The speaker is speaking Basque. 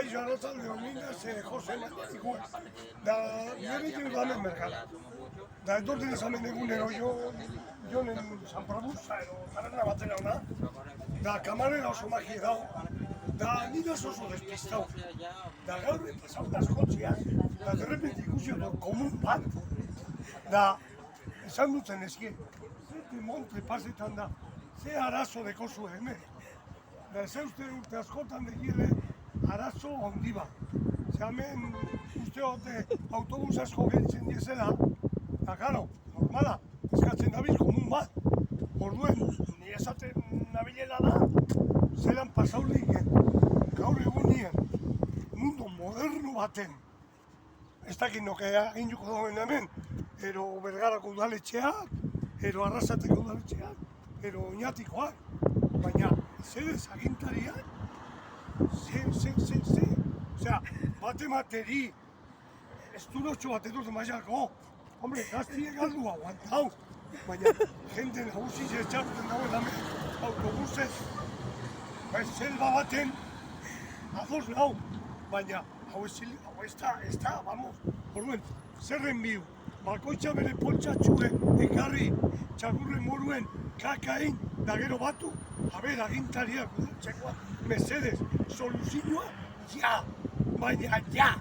Kaixo arratzalde honina, Jose Mañaniku, da nire jiru damen merkala. Da etorten ezamen egunero jonen San Prabusa edo taberna baten hona, da kamarera oso magi dago, da nire oso despistau. Da gaur pasautaz kotxean, da derrepente ikusi dut komun bat, da esan dutzen eski, zerti monte pasetan da, ze arazo dekozu hemen. Da ez uste urte askotan dekiele arazo handi bat. Ze hemen uste hote autobus asko gelditzen diezela, da karo, normala, eskatzen dabiz komun bat. Orduen, ni esaten nabilela da, zelan pasaulik gaur egun nien, mundu moderno baten. Ez dakit noke aginduko dagoen hemen, ero Bergarako udaletxeak, ero Arrasateko udaletxeak, ero Oñatikoak, baina zedez agintariak, osea, bate-materi, esturotxo bat etortzen maiako, hombre, gaztiek galdu aguantau, baina jende nagusiz etxartzen dagoen hemen, autobusez, selba baten, ados nau, baina hau ez da, vamos, orduen, zerren biu, bakoitza bere poltsatxue ekarri, txakurren moruen kakain, da gero batu, haber agintariak udatxekoa, mesedez, soluzioa, ja, baina ja.